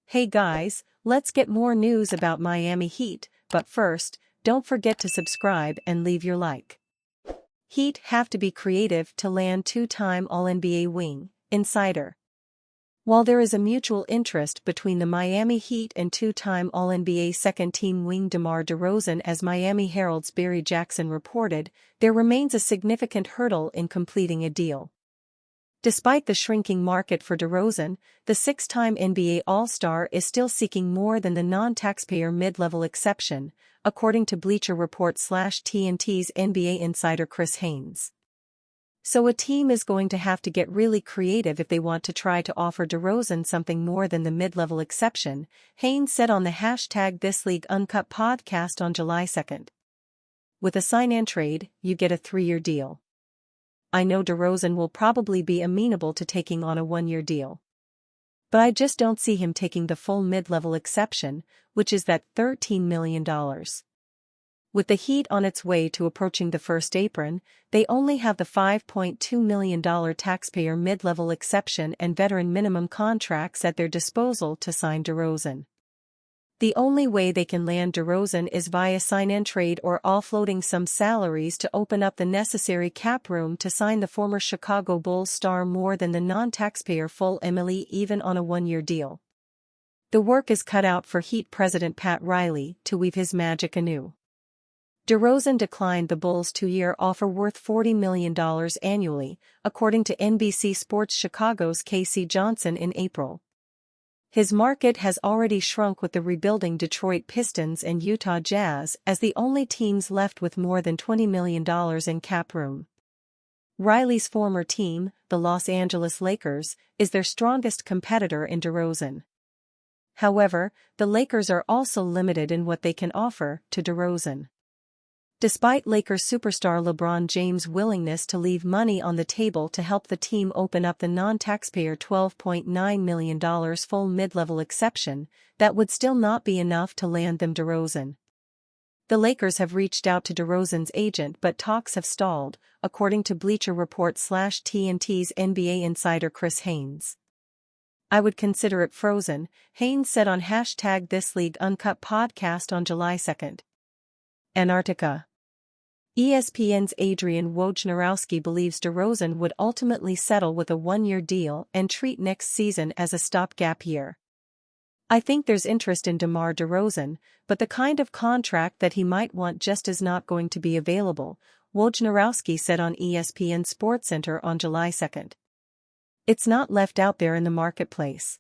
Hey guys, let's get more news about Miami Heat, but first, don't forget to subscribe and leave your like. Heat have to be creative to land two-time All-NBA wing, insider. While there is a mutual interest between the Miami Heat and two-time All-NBA second-team wing DeMar DeRozan, as Miami Herald's Barry Jackson reported, there remains a significant hurdle in completing a deal. Despite the shrinking market for DeRozan, the six-time NBA All-Star is still seeking more than the non-taxpayer mid-level exception, according to Bleacher Report/TNT's NBA insider Chris Haynes. So a team is going to have to get really creative if they want to try to offer DeRozan something more than the mid-level exception, Haynes said on the #ThisLeagueUncut podcast on July 2nd. With a sign-and-trade, you get a 3-year deal. I know DeRozan will probably be amenable to taking on a 1-year deal. But I just don't see him taking the full mid-level exception, which is that $13 million. With the Heat on its way to approaching the first apron, they only have the $5.2 million taxpayer mid-level exception and veteran minimum contracts at their disposal to sign DeRozan. The only way they can land DeRozan is via sign-and-trade or offloading some salaries to open up the necessary cap room to sign the former Chicago Bulls star more than the non-taxpayer full MLE even on a 1-year deal. The work is cut out for Heat president Pat Riley to weave his magic anew. DeRozan declined the Bulls' 2-year offer worth $40 million annually, according to NBC Sports Chicago's Casey Johnson in April. His market has already shrunk with the rebuilding Detroit Pistons and Utah Jazz as the only teams left with more than $20 million in cap room. Riley's former team, the Los Angeles Lakers, is their strongest competitor in DeRozan. However, the Lakers are also limited in what they can offer to DeRozan. Despite Lakers superstar LeBron James' willingness to leave money on the table to help the team open up the non-taxpayer $12.9 million full mid-level exception, that would still not be enough to land them DeRozan. The Lakers have reached out to DeRozan's agent, but talks have stalled, according to Bleacher Report/TNT's NBA insider Chris Haynes. I would consider it frozen, Haynes said on #ThisLeagueUncut podcast on July 2nd. Antarctica. ESPN's Adrian Wojnarowski believes DeRozan would ultimately settle with a 1-year deal and treat next season as a stopgap year. I think there's interest in DeMar DeRozan, but the kind of contract that he might want just is not going to be available, Wojnarowski said on ESPN SportsCenter on July 2nd. It's not left out there in the marketplace.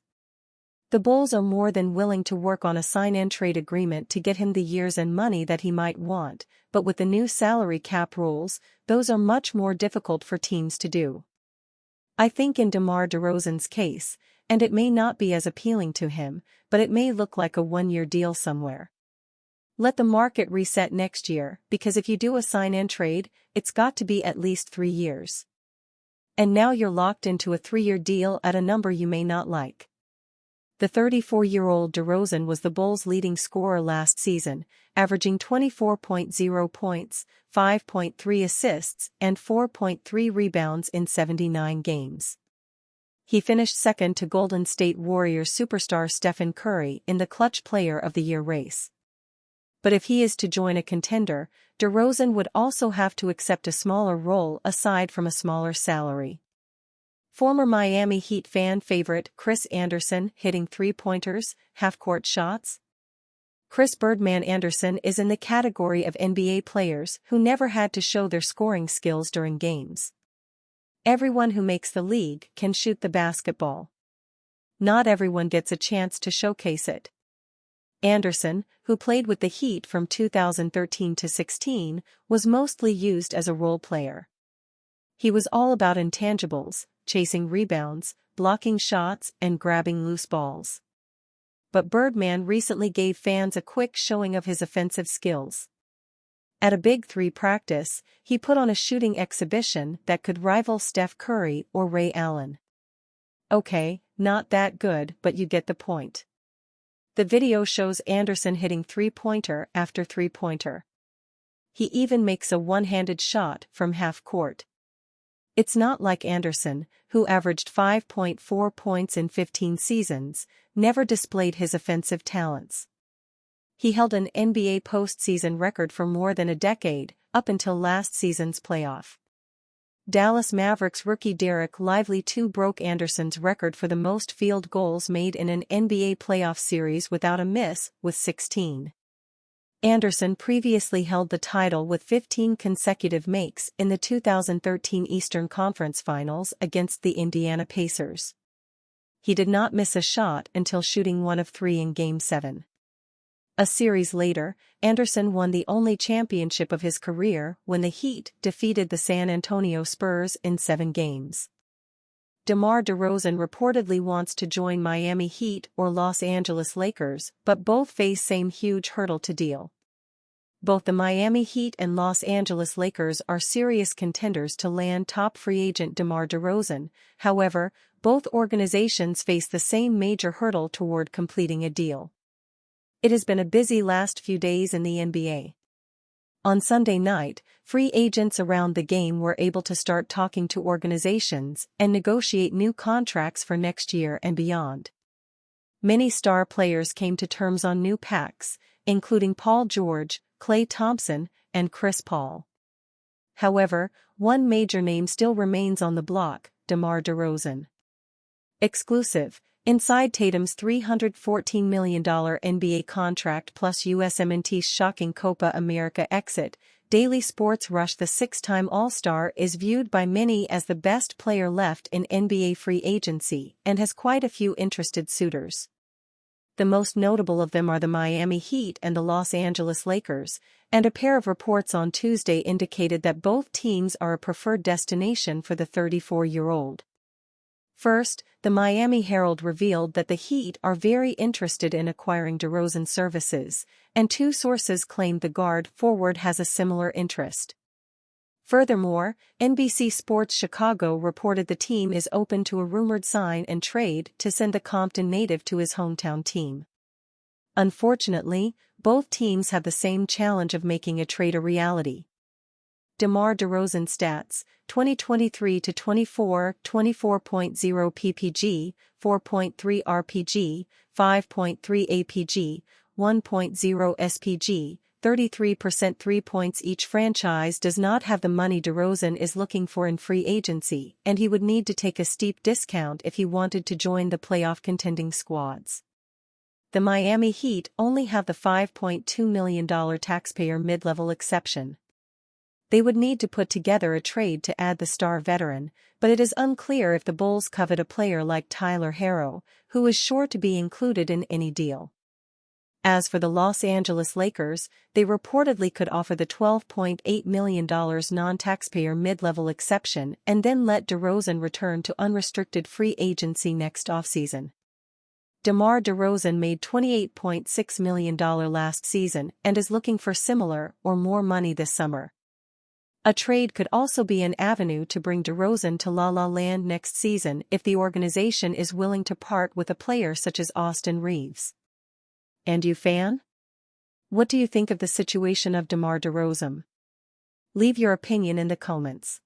The Bulls are more than willing to work on a sign-and-trade agreement to get him the years and money that he might want, but with the new salary cap rules, those are much more difficult for teams to do. I think in DeMar DeRozan's case, and it may not be as appealing to him, but it may look like a 1-year deal somewhere. Let the market reset next year, because if you do a sign-and-trade, it's got to be at least 3 years. And now you're locked into a 3-year deal at a number you may not like. The 34-year-old DeRozan was the Bulls' leading scorer last season, averaging 24.0 points, 5.3 assists, and 4.3 rebounds in 79 games. He finished second to Golden State Warriors superstar Stephen Curry in the Clutch Player of the Year race. But if he is to join a contender, DeRozan would also have to accept a smaller role aside from a smaller salary. Former Miami Heat fan favorite Chris Andersen hitting three-pointers, half-court shots? Chris "Birdman" Andersen is in the category of NBA players who never had to show their scoring skills during games. Everyone who makes the league can shoot the basketball. Not everyone gets a chance to showcase it. Andersen, who played with the Heat from 2013 to 16, was mostly used as a role player. He was all about intangibles, chasing rebounds, blocking shots, and grabbing loose balls. But Birdman recently gave fans a quick showing of his offensive skills. At a Big Three practice, he put on a shooting exhibition that could rival Steph Curry or Ray Allen. Okay, not that good, but you get the point. The video shows Andersen hitting three-pointer after three-pointer. He even makes a one-handed shot from half-court. It's not like Anderson, who averaged 5.4 points in 15 seasons, never displayed his offensive talents. He held an NBA postseason record for more than a decade, up until last season's playoff. Dallas Mavericks rookie Derek Lively too broke Anderson's record for the most field goals made in an NBA playoff series without a miss, with 16. Anderson previously held the title with 15 consecutive makes in the 2013 Eastern Conference Finals against the Indiana Pacers. He did not miss a shot until shooting 1 of 3 in Game 7. A series later, Anderson won the only championship of his career when the Heat defeated the San Antonio Spurs in 7 games. DeMar DeRozan reportedly wants to join Miami Heat or Los Angeles Lakers, but both face same huge hurdle to deal. Both the Miami Heat and Los Angeles Lakers are serious contenders to land top free agent DeMar DeRozan. However, both organizations face the same major hurdle toward completing a deal. It has been a busy last few days in the NBA. On Sunday night, free agents around the game were able to start talking to organizations and negotiate new contracts for next year and beyond. Many star players came to terms on new pacts, including Paul George, Klay Thompson, and Chris Paul. However, one major name still remains on the block: DeMar DeRozan. Exclusive. Inside Tatum's $314 million NBA contract plus USMNT's shocking Copa America exit, Daily Sports Rush, the 6-time All-Star is viewed by many as the best player left in NBA free agency and has quite a few interested suitors. The most notable of them are the Miami Heat and the Los Angeles Lakers, and a pair of reports on Tuesday indicated that both teams are a preferred destination for the 34-year-old. First, the Miami Herald revealed that the Heat are very interested in acquiring DeRozan services, and 2 sources claimed the guard forward has a similar interest. Furthermore, NBC Sports Chicago reported the team is open to a rumored sign and trade to send the Compton native to his hometown team. Unfortunately, both teams have the same challenge of making a trade a reality. DeMar DeRozan stats: 2023-24, 24.0 ppg, 4.3 rpg, 5.3 apg, 1.0 spg, 33% 3 points. Each franchise does not have the money DeRozan is looking for in free agency, and he would need to take a steep discount if he wanted to join the playoff contending squads. The Miami Heat only have the $5.2 million taxpayer mid-level exception. They would need to put together a trade to add the star veteran, but it is unclear if the Bulls covet a player like Tyler Herro, who is sure to be included in any deal. As for the Los Angeles Lakers, they reportedly could offer the $12.8 million non-taxpayer mid-level exception and then let DeRozan return to unrestricted free agency next offseason. DeMar DeRozan made $28.6 million last season and is looking for similar or more money this summer. A trade could also be an avenue to bring DeRozan to La La Land next season if the organization is willing to part with a player such as Austin Reeves. And you, fan? What do you think of the situation of DeMar DeRozan? Leave your opinion in the comments.